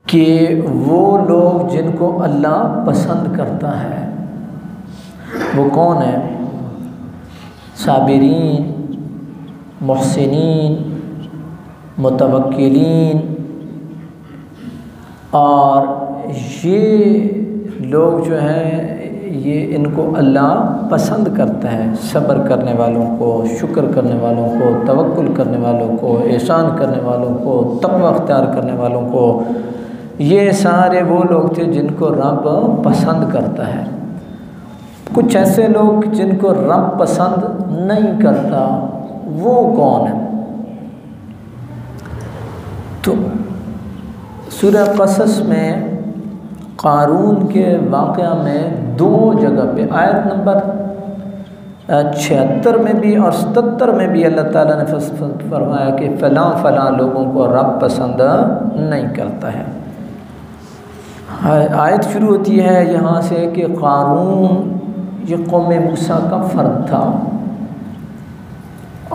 कि वो लोग जिनको अल्लाह पसंद करता है वो कौन है? साबिरीन, मुहसिनीन, मुतवक्किलीन, और ये लोग जो हैं ये इनको अल्लाह पसंद करता है। सब्र करने वालों को, शुक्र करने वालों को, तवक्कुल करने वालों को, एहसान करने वालों को, तक़वा अख्तियार करने वालों को, ये सारे वो लोग थे जिनको रब पसंद करता है। कुछ ऐसे लोग जिनको रब पसंद नहीं करता, वो कौन है? तो सूरह क़सस में क़ारून के वाक़या में 2 जगह पे आयत नंबर 76 में भी और 77 में भी अल्लाह ताला ने फरमाया कि फ़लाँ फ़लाँ लोगों को रब पसंद नहीं करता है। आयत शुरू होती है यहाँ से कि क़ारून ये कौम मूसा का फ़र्द था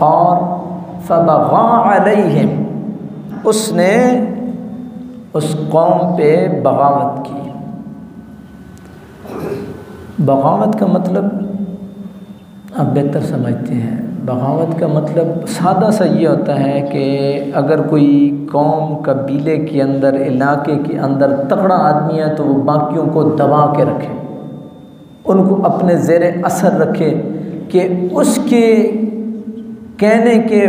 और फ़बग़ा अलैहिम, उसने उस कौम पे बगावत की। बगावत का मतलब आप बेहतर समझते हैं। बगावत का मतलब सादा सा ये होता है कि अगर कोई कौम कबीले के अंदर, इलाके के अंदर तगड़ा आदमी है तो वो बाकियों को दबा के रखे, उनको अपने ज़ेरे असर रखे कि उसके कहने के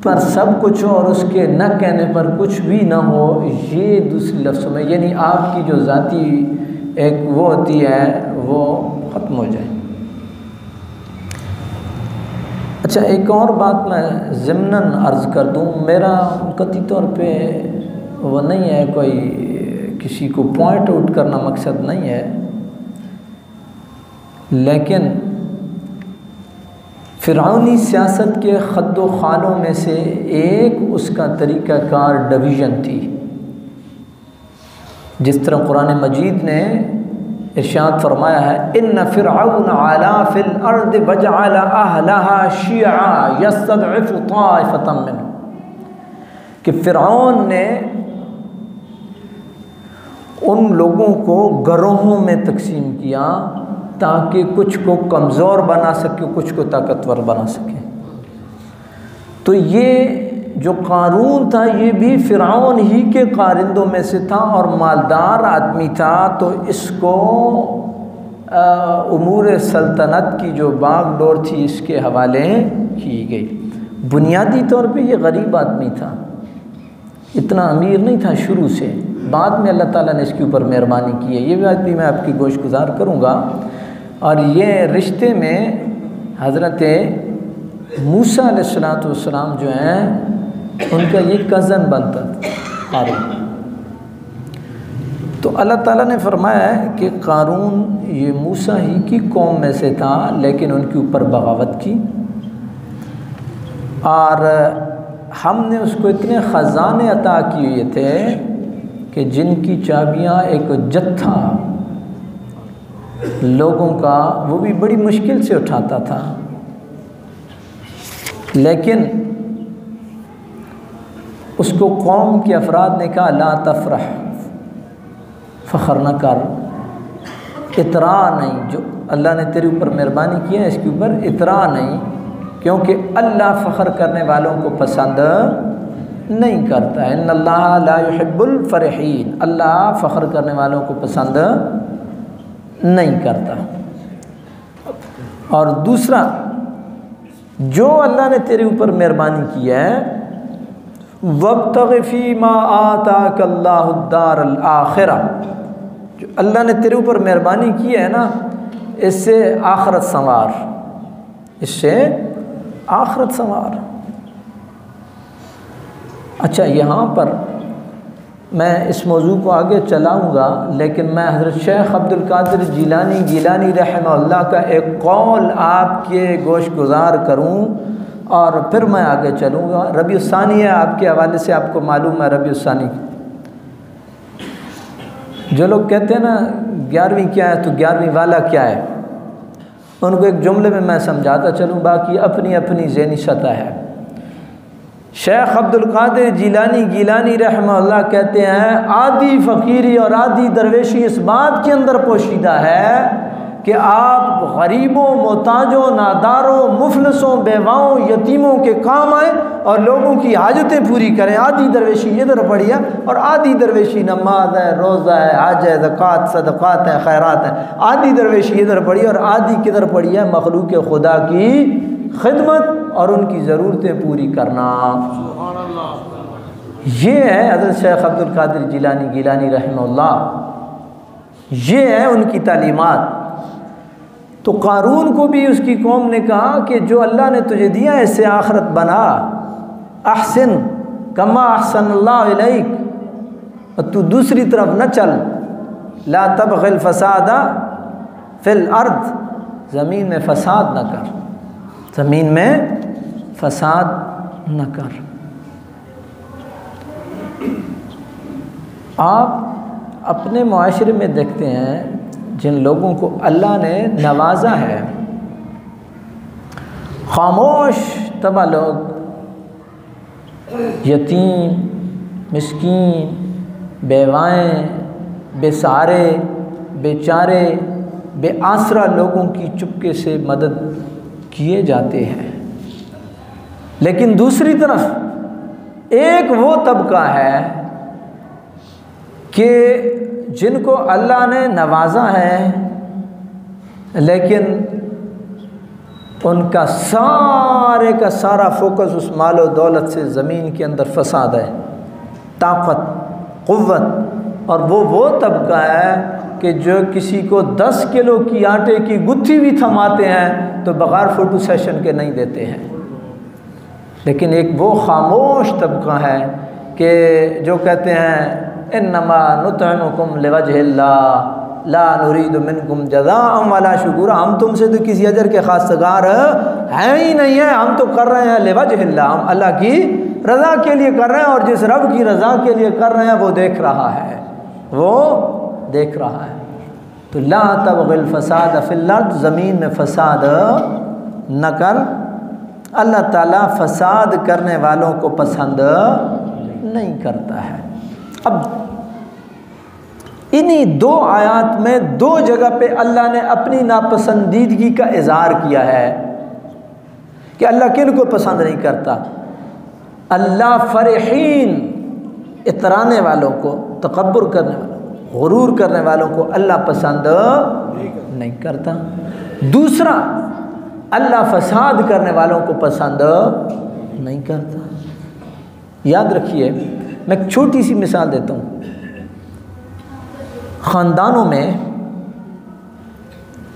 पर सब कुछ हो और उसके न कहने पर कुछ भी ना हो। ये दूसरे लफ्ज़ों में यानी आपकी जो ज़ाती एक वो होती है वो ख़त्म हो जाए। अच्छा, एक और बात मैं ज़िम्नन अर्ज़ कर दूँ, मेरा कतई तौर पे वो नहीं है, कोई किसी को पॉइंट आउट करना मकसद नहीं है, लेकिन फ़िरऔनी सियासत के खद्दो खालों में से एक उसका तरीक़ाकार डिवीज़न थी। जिस तरह कुरान मजीद ने इरशाद फरमाया है, इन्न फ़िरऔन अला फ़िल अर्द वजअल अहलहा शिया यस्तदइफ़ु ताइफ़तम मिनहुम, कि फ़िरऔन ने उन लोगों को गिरोहों में तकसीम किया ताकि कुछ को कमज़ोर बना सके, कुछ को ताकतवर बना सके। तो ये जो क़ारून था ये भी फ़िरऔन ही के कारिंदों में से था और मालदार आदमी था, तो इसको उमूर सल्तनत की जो बागडोर थी इसके हवाले की गई। बुनियादी तौर पे ये गरीब आदमी था, इतना अमीर नहीं था शुरू से, बाद में अल्लाह ताला ने इसके ऊपर मेहरबानी की है। ये बात भी मैं आपकी गोशगुजार करूँगा। और ये रिश्ते में हज़रत मूसा अलैहिस्सलाम जो हैं उनका ये कज़न बनता था क़ारून। तो अल्लाह ताला ने फरमाया है कि क़ारून ये मूसा ही की कौम में से था, लेकिन उनके ऊपर बगावत की और हमने उसको इतने ख़जाने अता किए थे कि जिनकी चाबियाँ एक जत्था लोगों का वो भी बड़ी मुश्किल से उठाता था। लेकिन उसको कौम के अफराद ने कहा ला तफ़रह, फ़ख्र न कर, इतरा नहीं, जो अल्लाह ने तेरे ऊपर मेहरबानी की है इसके ऊपर इतरा नहीं, क्योंकि अल्लाह फ़ख्र करने वालों को पसंद नहीं करता है। इन्नल्लाह ला युहिब्बुल फ़रिहीन, अल्लाह फ़ख्र करने वालों को पसंद नहीं करता। और दूसरा, जो अल्लाह ने तेरे ऊपर मेहरबानी की है, वब्तग़ि फ़ीमा आताकल्लाहुद्दारल आखिरा, जो अल्लाह ने तेरे ऊपर मेहरबानी की है ना, इससे आखिरत संवार, इससे आखिरत संवार। अच्छा, यहाँ पर मैं इस मौजू को आगे चलाऊँगा, लेकिन मैं हज़रत शेख अब्दुल कादिर जीलानी रहमहुल्लाह का एक कौल आपके गोशगुजार करूँ और फिर मैं आगे चलूँगा। रबीउल सानी है, आपके हवाले से आपको मालूम है रबीउल सानी। जो लोग कहते हैं ना 11वीं क्या है तो 11वीं वाला क्या है, उनको एक जुमले में मैं समझाता चलूँ, बाकी अपनी अपनी ज़हनी सतह है। शेख अब्दुल कादिर गिलानी रहमतुल्लाह कहते हैं आधी फ़कीरी और आधी दरवेशी इस बात के अंदर पोशीदा है कि आप गरीबों, मोहताजों, नादारों, मुफलसों, बेवाओं, यतीमों के काम आए और लोगों की हाजतें पूरी करें। आधी दरवेशी इधर पड़ी है और आधी दरवेशी नमाज है, रोज़ा है, हज है, ज़कात, सदक़ात है, खैरात है। आधी दरवेशी इधर पड़ी और आधी किधर पड़ी है? मखलूक खुदा की खिदमत और उनकी ज़रूरतें पूरी करना। ये है हज़रत शेख अब्दुल कादिर गिलानी रहमतुल्लाह, ये है उनकी तालीमात। तो क़ारून को भी उसकी कौम ने कहा कि जो अल्लाह ने तुझे दिया है इससे आखिरत बना, अहसिन कमा अहसनल्लाहु इलैक, और तू दूसरी तरफ न चल, ला तबग़िल फ़सादा फ़िल अर्द, ज़मीन में फ़साद न कर, ज़मीन में फ़साद न कर। आप अपने मुआशरे में देखते हैं जिन लोगों को अल्लाह ने नवाजा है, खामोश तबा लोग, यतीम, मिस्कीन, बेवाएँ, बेसहारे, बेचारे, बेआसरा लोगों की चुपके से मदद किए जाते हैं। लेकिन दूसरी तरफ एक वो तबका है कि जिनको अल्लाह ने नवाजा है लेकिन उनका सारे का सारा फोकस उस मालो दौलत से ज़मीन के अंदर फसाद है, ताकत, क़ुव्वत। और वो तबका है कि जो किसी को 10 किलो की आटे की गुत्थी भी थमाते हैं तो बग़ैर फ़ोटो सेशन के नहीं देते हैं। लेकिन एक वो खामोश तबका है कि जो कहते हैं इन्नमा नुतइमुकुम लिवजहिल्लाह ला नुरीदु मिनकुम जज़ाअन वला शुकुरा, हम तुमसे तो किसी अजर के खासगार हैं ही नहीं है, हम तो कर रहे हैं लिवजहिल्लाह, हम अल्लाह की रज़ा के लिए कर रहे हैं। और जिस रब की रज़ा के लिए कर रहे हैं वो देख रहा है, वो देख रहा है। तो ला तबग़िल फ़साद फ़िल अर्द, ज़मीन में फ़साद न कर। अल्लाह ताला फ़साद करने वालों को पसंद नहीं करता है। अब इन्हीं 2 आयात में 2 जगह पे अल्लाह ने अपनी नापसंदीदगी का इज़हार किया है कि अल्लाह किन को पसंद नहीं करता। अल्लाह फ़रहीन, इतराने वालों को, तकब्बुर करने वालों को, गुरूर करने वालों को अल्लाह पसंद नहीं करता। दूसरा, अल्लाह फ़साद करने वालों को पसंद नहीं करता। याद रखिए, मैं एक छोटी सी मिसाल देता हूँ। ख़ानदानों में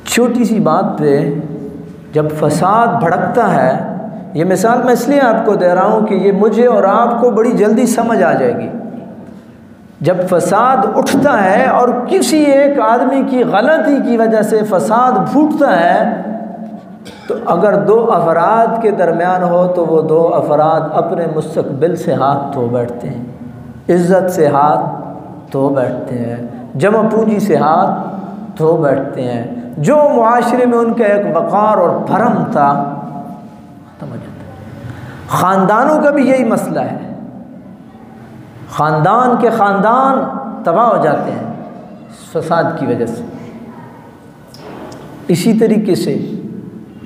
छोटी सी बात पे जब फसाद भड़कता है, ये मिसाल मैं इसलिए आपको दे रहा हूँ कि ये मुझे और आपको बड़ी जल्दी समझ आ जाएगी। जब फसाद उठता है और किसी एक आदमी की गलती की वजह से फसाद फूटता है, तो अगर 2 अफराद के दरमियान हो तो वो 2 अफराद अपने मुस्तकबिल से हाथ धो बैठते हैं, इज़्ज़त से हाथ धो बैठते हैं, जमा पूंजी से हाथ धो बैठते हैं। जो मुआशरे में उनका एक वक़ार और भरम था खत्म हो जाता है। ख़ानदानों का भी यही मसला है, ख़ानदान के ख़ानदान तबाह हो जाते हैं फसाद की वजह से। इसी तरीके से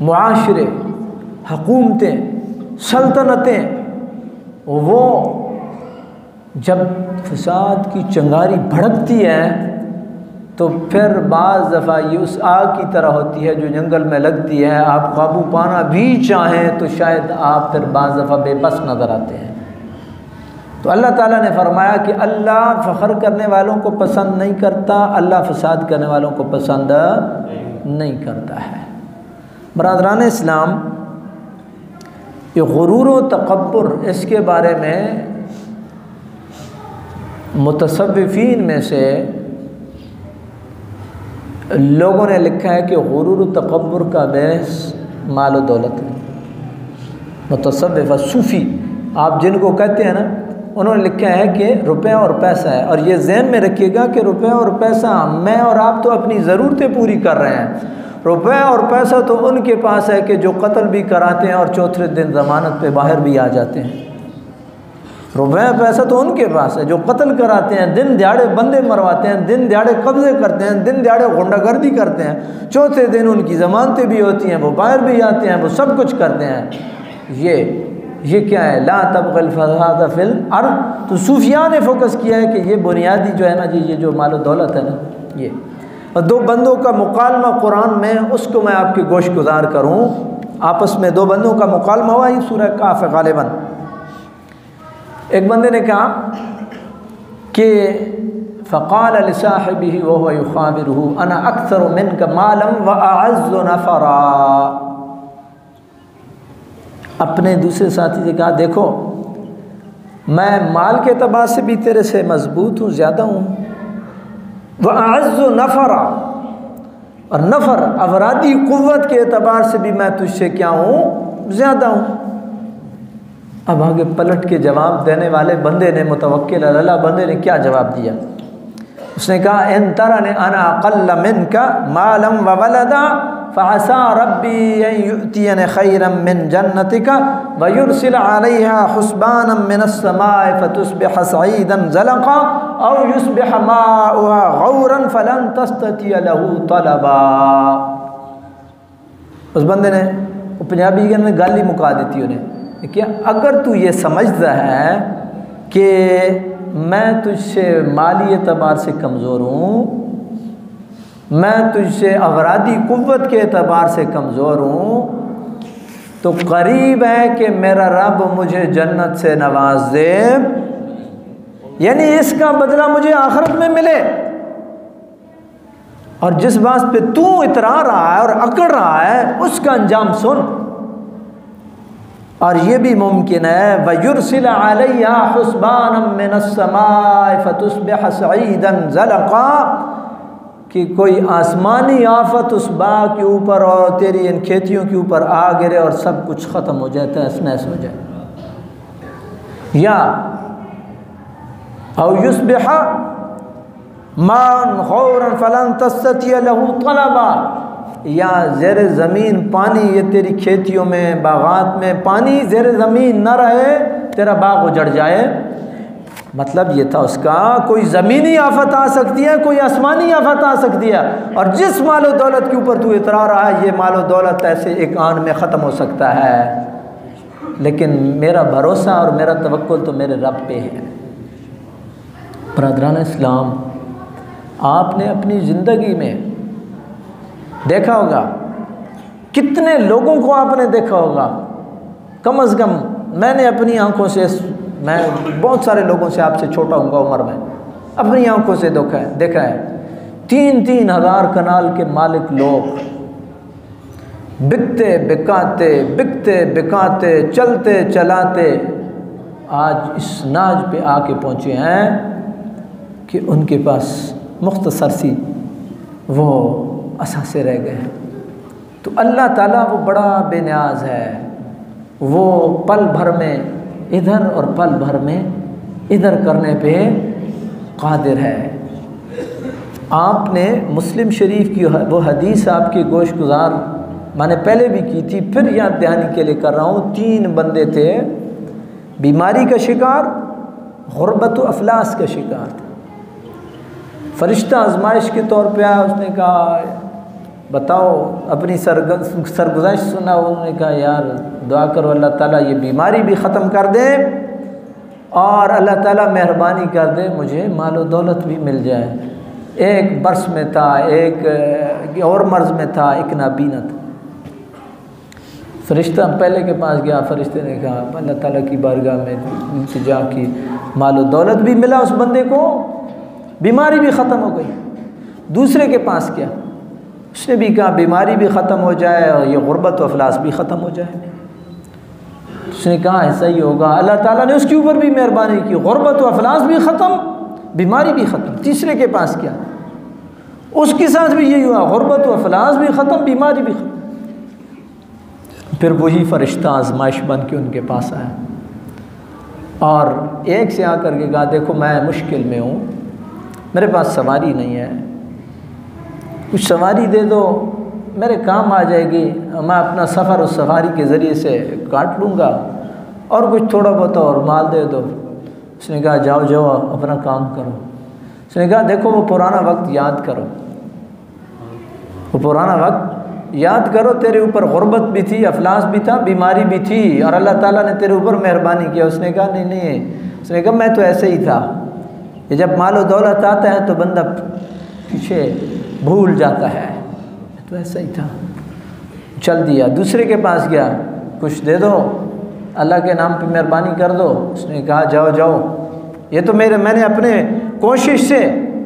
मुआशरे, हुकूमतें, सल्तनतें, वो जब फसाद की चिंगारी भड़कती है तो फिर बाज़ दफ़ा ये उस आग की तरह होती है जो जंगल में लगती है। आप काबू पाना भी चाहें तो शायद आप फिर बाज़ दफ़ा बेबस नज़र आते हैं। तो अल्लाह ताला ने फरमाया कि अल्लाह फ़ख्र करने वालों को पसंद नहीं करता, अल्लाह फसाद करने वालों को पसंद नहीं करता है। बरादरान इस्लाम, ये गुरूर व तकब्बुर, इसके बारे में मुतसव्विफ़ीन में से लोगों ने लिखा है कि गुरूर व तकब्बुर का बहस माल व दौलत है। मुतसव्विफ़ सूफ़ी आप जिनको कहते हैं ना, उन्होंने लिखा है कि रुपया और पैसा है। और ये ज़हन में रखिएगा कि रुपया और पैसा, मैं और आप तो अपनी ज़रूरतें पूरी कर रहे हैं। रुपया और पैसा तो उनके पास है कि जो कत्ल भी कराते हैं और चौथे दिन ज़मानत पे बाहर भी आ जाते हैं। रुपया पैसा तो उनके पास है जो कत्ल कराते हैं, दिन दिहाड़े बंदे मरवाते हैं, दिन दिहाड़े कब्जे करते हैं, दिन दिहाड़े गुंडागर्दी करते हैं, चौथे दिन उनकी ज़मानतें भी होती हैं, वो बाहर भी आते हैं, वो सब कुछ करते हैं। ये क्या है? ला तबग़िल फ़साद फ़िल अर्ज़। तो सूफिया ने फोकस किया है कि ये बुनियादी जो है ना जी, ये जो माल दौलत है ना, ये और दो बंदों का मुकालमा कुरान में, उसको मैं आपकी गोश गुजार करूँ। आपस में दो बंदों का मुकालमा हुआ, ये सूरह काफ़ है गालिबन। एक बंदे ने कहा कि फ़क़ाल लिसाहिबिही वहुव युख़ाबिरुहु अना अक्सर मिनका मालन व अअज़्ज़ु नफ़रा। अपने दूसरे साथी से कहा, देखो मैं माल के एतबार से भी तेरे से मजबूत हूँ, ज़्यादा हूँ, व अअज़्ज़ु नफ़रा, और नफ़र अफरादी क़ुव्वत के एतबार से भी मैं तुझसे क्या हूँ? ज़्यादा हूँ। अब आगे पलट के जवाब देने वाले बंदे ने, मुतवक्किल अल्लाह बंदे ने क्या जवाब दिया? उसने कहा, इन तरनी अना अक़ल्ल मिनका मालन व वलदा फ़असा रब्बी अन युअतियनी खैरन मिन जन्नतिका व युरसिल अलैहा हुस्बानन मिनस समाइ फ़तुस्बिह सईदन ज़लक़ा औ युस्बिह माउहा गौरन फ़लन तस्ततिय लहू तलबा। उस बंदे ने, पंजाबी के अंदर गाली मुका देती उन्हें, क्या अगर तू ये समझता है कि मैं तुझसे माली एतबार से कमज़ोर हूँ, मैं तुझसे अफरादी क़ुव्वत के एतबार से कमज़ोर हूँ, तो करीब है कि मेरा रब मुझे जन्नत से नवाज दे, यानी इसका बदला मुझे आखिरत में मिले। और जिस बात पे तू इतरा रहा है और अकड़ रहा है, उसका अंजाम सुन। और ये भी मुमकिन है वयुरसिल अलैहा हुस्बानम मिनस समाइ फ़तुस्बिह सईदन ज़लक़ा, कि कोई आसमानी आफत उस बाग के ऊपर और तेरी इन खेतियों के ऊपर आ गिरे और सब कुछ ख़त्म हो जाए, तहस नहस हो जाए। या औ युस्बिह मान गौरन फ़लन तस्ततिय लहू तलबा, या ज़ेर ज़मीन पानी, ये तेरी खेतियों में बागात में पानी ज़ेर ज़मीन न रहे, तेरा बाग उजड़ जाए। मतलब ये था उसका, कोई ज़मीनी आफत आ सकती है, कोई आसमानी आफत आ सकती है, और जिस मालो दौलत के ऊपर तू इतरा रहा है, ये मालो दौलत ऐसे एक आन में ख़त्म हो सकता है, लेकिन मेरा भरोसा और मेरा तवक्कुल तो मेरे रब पे है। बरादरान इस्लाम, आपने अपनी ज़िंदगी में देखा होगा, कितने लोगों को आपने देखा होगा, कम अज़ कम मैंने अपनी आंखों से, मैं बहुत सारे लोगों से आपसे छोटा हूँगा उम्र में, अपनी आंखों से देखा है 3-3 हज़ार कनाल के मालिक लोग बिकते बिकाते चलते चलाते आज इस नाज पे आके पहुँचे हैं कि उनके पास मुख्तसर सी वो असासे रह गए हैं। तो अल्लाह ताला वो बड़ा बेनियाज है, वो पल भर में इधर और पल भर में इधर करने पे कादिर है। आपने मुस्लिम शरीफ की वो हदीस आपकी गोश गुजार मैंने पहले भी की थी, फिर याद दहानी के लिए कर रहा हूँ। 3 बंदे थे, बीमारी का शिकार, गुर्बत व अफलास का शिकार थे। फरिश्ता आजमाइश के तौर पे आया, उसने कहा बताओ अपनी सरगुज़श्त सुना। उन्होंने कहा यार दुआ करो अल्लाह ताला ये बीमारी भी ख़त्म कर दे और अल्लाह ताला मेहरबानी कर दे मुझे मालो दौलत भी मिल जाए। एक बर्स में था, एक और मर्ज़ में था, एक नाबीना था। फरिश्ता पहले के पास गया, फरिश्ते ने कहा अल्लाह ताला की बारगाह में इल्तिजा की, मालो दौलत भी मिला उस बंदे को, बीमारी भी ख़त्म हो गई। दूसरे के पास गया, उसने भी कहा बीमारी भी ख़त्म हो जाए और ये गुर्बत व अफलास भी ख़त्म हो जाए। उसने कहा ऐसा ही होगा, अल्लाह ताला ने उसके ऊपर भी मेहरबानी की, गुर्बत व अफलास भी ख़त्म, बीमारी भी ख़त्म। तीसरे के पास गया, उसके साथ भी यही हुआ, गुर्बत व अफलास भी ख़त्म, बीमारी भी ख़त्म। फिर वही फरिश्ता आजमाइश बन के उनके पास आया और एक से आकर के कहा देखो मैं मुश्किल में हूँ, मेरे पास सवारी नहीं है, कुछ सवारी दे दो, मेरे काम आ जाएगी, मैं अपना सफ़र उस सवारी के ज़रिए से काट लूँगा और कुछ थोड़ा बहुत और माल दे दो। उसने कहा जाओ जाओ अपना काम करो। उसने कहा देखो वो पुराना वक्त याद करो, वो पुराना वक्त याद करो, तेरे ऊपर गुर्बत भी थी, अफलास भी था, बीमारी भी थी और अल्लाह ताला ने तेरे ऊपर मेहरबानी किया। उसने कहा नहीं नहीं, उसने कहा मैं तो ऐसे ही था, ये जब मालो दौलत आता है तो बंदा पीछे भूल जाता है, तो ऐसा ही था। चल दिया, दूसरे के पास गया, कुछ दे दो, अल्लाह के नाम पे मेहरबानी कर दो। उसने कहा जाओ जाओ, ये तो मैंने अपने कोशिश से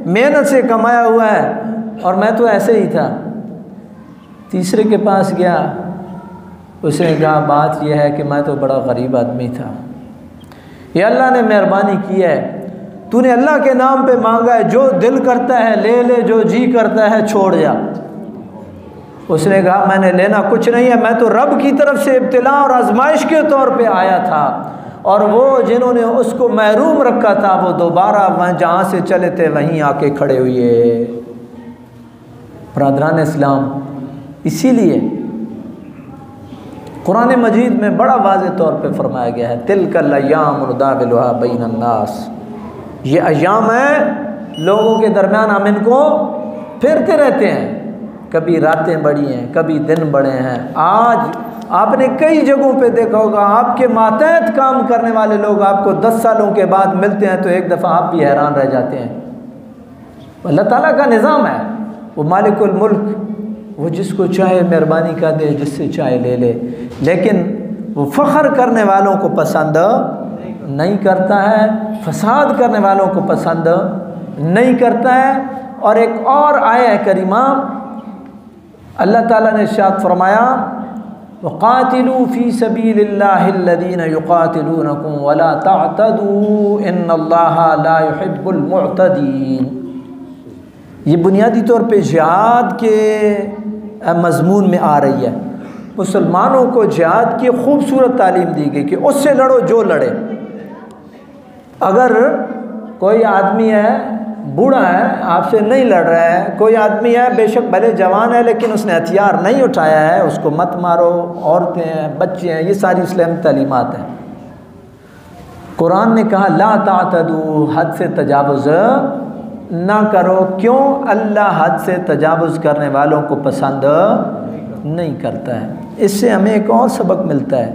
मेहनत से कमाया हुआ है और मैं तो ऐसे ही था। तीसरे के पास गया, उसने कहा बात यह है कि मैं तो बड़ा गरीब आदमी था, ये अल्लाह ने मेहरबानी की है, तूने अल्लाह के नाम पे मांगा है, जो दिल करता है ले ले, जो जी करता है छोड़ जा। उसने कहा मैंने लेना कुछ नहीं है, मैं तो रब की तरफ से इब्तिला और आजमाइश के तौर पे आया था, और वो जिन्होंने उसको महरूम रखा था वो दोबारा वहाँ जहाँ से चले थे वहीं आके खड़े हुए। बरादरान इस्लाम, इसीलिए कुरान मजीद में बड़ा वाज़ेह तौर पे फरमाया गया है तिलकल अय्याम नुदाविलुहा बैनन नास, ये अय्याम है लोगों के दरमियान, हम इनको फिरते रहते हैं, कभी रातें बड़ी हैं, कभी दिन बड़े हैं। आज आपने कई जगहों पे देखा होगा, आपके मातहत काम करने वाले लोग आपको 10 सालों के बाद मिलते हैं तो एक दफ़ा आप भी हैरान रह जाते हैं। अल्लाह ताला का निज़ाम है, वो मालिकुल मुल्क, वो जिसको चाहे मेहरबानी कर दे, जिससे चाहे ले ले, लेकिन वो फ़ख्र करने वालों को पसंद नहीं करता है, फसाद करने वालों को पसंद नहीं करता है। और एक और आया करीमा अल्लाह ताला ने इरशाद फरमाया वक़ातिलू फ़ी सबीलिल्लाहिल्लज़ीना युक़ातिलूनकुम वला तअतदू इन्नल्लाहा ला युहिब्बुल मुअतदीन। ये बुनियादी तौर पे जिहाद के मज़मून में आ रही है। मुसलमानों को जिहाद की खूबसूरत तालीम दी गई कि उससे लड़ो जो लड़े। अगर कोई आदमी है, बूढ़ा है, आपसे नहीं लड़ रहा है, कोई आदमी है बेशक भले जवान है लेकिन उसने हथियार नहीं उठाया है, उसको मत मारो। औरतें हैं, बच्चे हैं, ये सारी इस्लामी तालीमात हैं। कुरान ने कहा ला तातदू, हद से तजावुज़ ना करो। क्यों? अल्लाह हद से तजावुज़ करने वालों को पसंद नहीं करता है। इससे हमें एक और सबक मिलता है,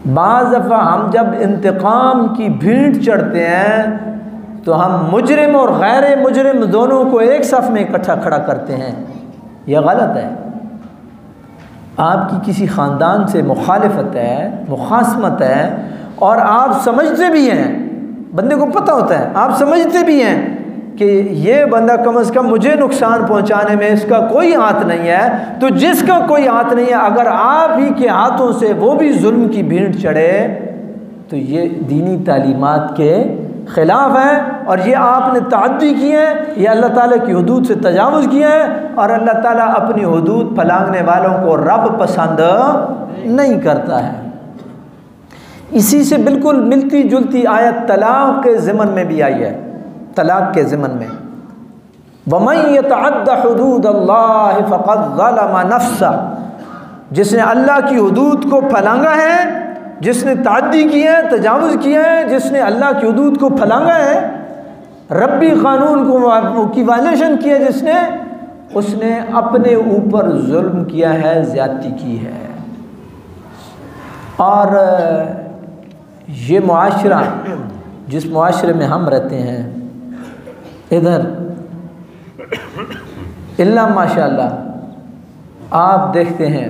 बाज़ दफ़ा हम जब इंतकाम की भीड़ चढ़ते हैं तो हम मुजरिम और गैर मुजरिम दोनों को एक सफ़ में इकट्ठा खड़ा करते हैं। यह गलत है। आपकी किसी ख़ानदान से मुखालिफत है, मुखासमत है, और आप समझते भी हैं, बंदे को पता होता है, आप समझते भी हैं कि ये बंदा कम से कम मुझे नुकसान पहुंचाने में इसका कोई हाथ नहीं है, तो जिसका कोई हाथ नहीं है अगर आप ही के हाथों से वो भी जुल्म की भीड़ चढ़े तो ये दीनी तालीमात के ख़िलाफ़ है, और ये आपने ताअद्दी की है, ये अल्लाह ताला की हुदूद से तजावुज़ किया है, और अल्लाह ताला अपनी हुदूद फलांगने वालों को रब पसंद नहीं करता है। इसी से बिल्कुल मिलती जुलती आयत तलाक़ के ज़िमन में भी आई है। तलाक़ के ज़िमन में वमन यतअद्दा हुदूदल्लाहि फ़क़द ज़लम नफ़्सा, जिसने अल्लाह की हुदूद को फलांगा है, जिसने ताअद्दी किया है, तजावुज़ किया है, जिसने अल्लाह की हुदूद को फलांगा है, रब्बी क़ानून को की वायलेशन किया जिसने, उसने अपने ऊपर जुल्म किया है, ज़्यादती की है। और ये मुआशरा जिस मुआशरे में हम रहते हैं, इधर इल्ला माशाअल्लाह आप देखते हैं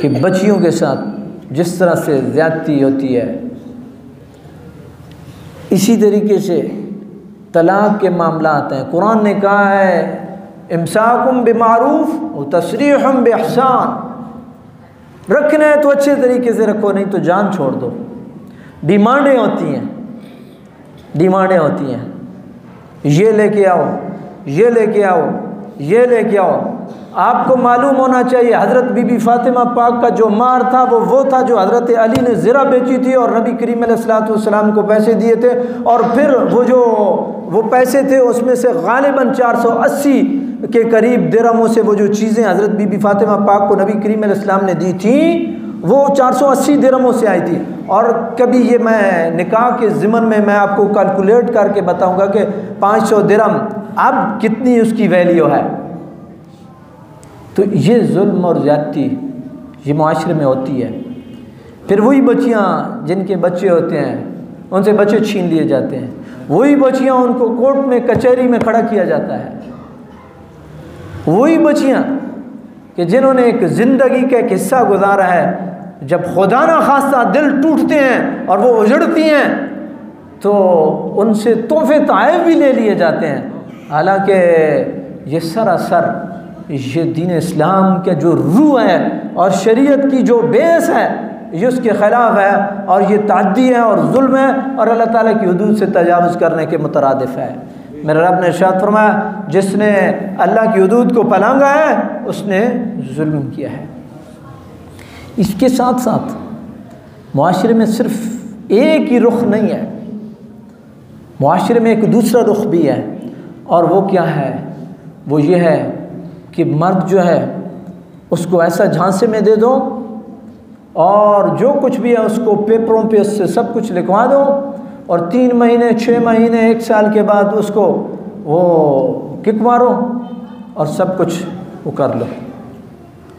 कि बच्चियों के साथ जिस तरह से ज़्यादती होती है, इसी तरीके से तलाक़ के मामला आते हैं। कुरान ने कहा है इमसाकुम बिमारूफ़ व तसरीहुम बिहसान, रखना है तो अच्छे तरीके से रखो, नहीं तो जान छोड़ दो। डिमांडें होती हैं, डिमांडें होती हैं, ये लेके आओ, ये लेके आओ, ये लेके आओ। आपको मालूम होना चाहिए हज़रत बीबी फ़ातिमा पाक का जो मार था वो था जो हज़रत अली ने ज़रा बेची थी और नबी करीम अलैहिस्सलाम को पैसे दिए थे, और फिर वो पैसे थे उसमें से गालिबन 480 के करीब दिरहमों से वो जो चीज़ें हज़रत बीबी फ़ातिमा पाक को नबी करीम अलैहिस्सलाम ने दी थी वो 480 दिरहमों से आई थी। और कभी ये मैं निकाह के ज़िमन में मैं आपको कैलकुलेट करके बताऊंगा कि 500 दिरहम अब कितनी उसकी वैल्यू है। तो ये जुल्म और ज़्यादती ये माशरे में होती है। फिर वही बच्चियाँ जिनके बच्चे होते हैं उनसे बच्चे छीन लिए जाते हैं, वही बच्चियाँ उनको कोर्ट में कचहरी में खड़ा किया जाता है, वही बच्चियाँ कि जिन्होंने एक ज़िंदगी का एक हिस्सा गुजारा है, जब खुदा न खास्ता दिल टूटते हैं और वो उजड़ती हैं तो उनसे तोहफे ताइफ भी ले लिए जाते हैं। हालांकि ये सरासर ये दीन इस्लाम के जो रूह है और शरीयत की जो बेस है ये उसके ख़िलाफ़ है, और ये ताद्दी है और जुल्म है और अल्लाह ताला की हुदूद से तजावुज़ करने के मुतरादिफ़ है। मेरे रब ने इरशाद फरमाया, जिसने अल्लाह की हुदूद को पलांगा है उसने जुल्म किया है। इसके साथ साथ मुआशरे में सिर्फ एक ही रुख नहीं है, मुआशरे में एक दूसरा रुख भी है, और वो क्या है? वो ये है कि मर्द जो है उसको ऐसा झांसे में दे दो और जो कुछ भी है उसको पेपरों पे उससे सब कुछ लिखवा दो, और 3 महीने 6 महीने 1 साल के बाद उसको वो किक मारो और सब कुछ वो कर लो।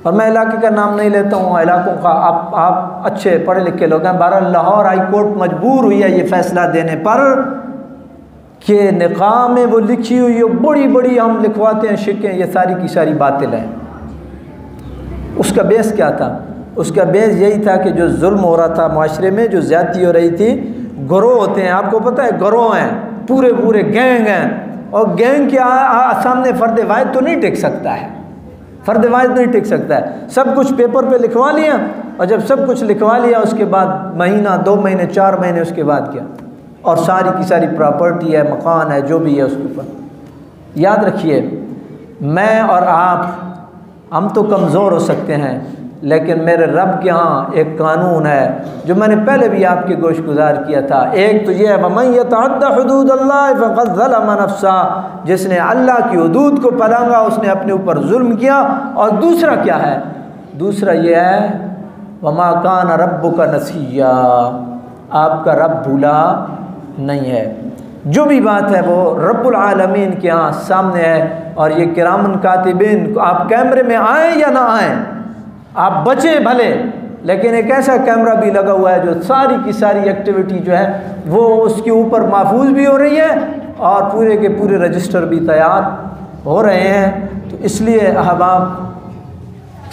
और मैं इलाके का नाम नहीं लेता हूँ, इलाकों का आप अच्छे पढ़े लिखे लोग हैं। बहरहाल लाहौर हाई कोर्ट मजबूर हुई है ये फ़ैसला देने पर कि निकाह में वो लिखी हुई बड़ी बड़ी हम लिखवाते हैं शिकें, ये सारी की सारी बातिल हैं। उसका बेस क्या था? उसका बेस यही था कि जो जुल्म हो रहा था माशरे में, जो ज़्यादती हो रही थी, गिरोह होते हैं, आपको पता है गिरोह हैं, पूरे पूरे गैंग हैं, और गैंग के सामने फ़र्द वाहिद तो नहीं टिक सकता है, फ़र्द वाहिद नहीं टिक सकता है। सब कुछ पेपर पे लिखवा लिया, और जब सब कुछ लिखवा लिया उसके बाद महीना 2 महीने 4 महीने उसके बाद क्या, और सारी की सारी प्रॉपर्टी है, मकान है, जो भी है उसके ऊपर। याद रखिए, मैं और आप हम तो कमज़ोर हो सकते हैं, लेकिन मेरे रब के यहाँ एक कानून है जो मैंने पहले भी आपके गोशगुजार किया था। एक तो ये है, वमन यतअद्दा हुदूदल्लाह फ़क़द ज़लम नफ़्सा, जिसने अल्लाह की हुदूद को पलांगा उसने अपने ऊपर जुल्म किया। और दूसरा क्या है? दूसरा ये है, वमा कान रब्बुका नसिया, आपका रब भूला नहीं है। जो भी बात है वो रब्बुल आलमीन के यहाँ सामने है। और ये किरामन कातिबिन, आप कैमरे में आए या ना आए, आप बचे भले, लेकिन एक ऐसा कैमरा भी लगा हुआ है जो सारी की सारी एक्टिविटी जो है वो उसके ऊपर महफूज भी हो रही है, और पूरे के पूरे रजिस्टर भी तैयार हो रहे हैं। तो इसलिए अहबाब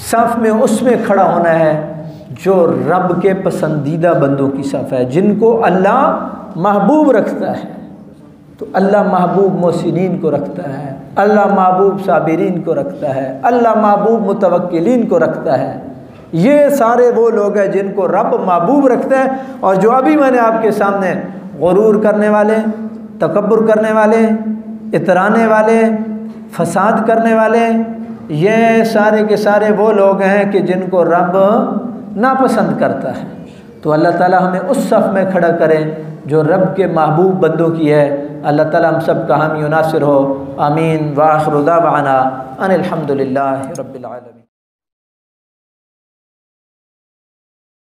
सफ़ में उसमें खड़ा होना है जो रब के पसंदीदा बंदों की सफ़ है, जिनको अल्लाह महबूब रखता है। तो अल्लाह महबूब मोहसिनीन को रखता है, अल्लाह महबूब साबिरीन को रखता है, अल्लाह महबूब मुतवक्किलीन को रखता है। ये सारे वो लोग हैं जिनको रब महबूब रखता है। और जो अभी मैंने आपके सामने गुरूर करने वाले, तकब्बुर करने वाले, इतराने वाले, फसाद करने वाले, ये सारे के सारे वो लोग हैं कि जिनको रब नापसंद करता है। तो अल्लाह ताला हमें उस सफ़ में खड़ा करें जो रब के महबूब बंदों की है। अल्लाह ताला हम सब का हामी नासिर हो। आमीन। व आखिरु दावाना अनिल हम्दुलिल्लाहि रब्बिल आलमीन।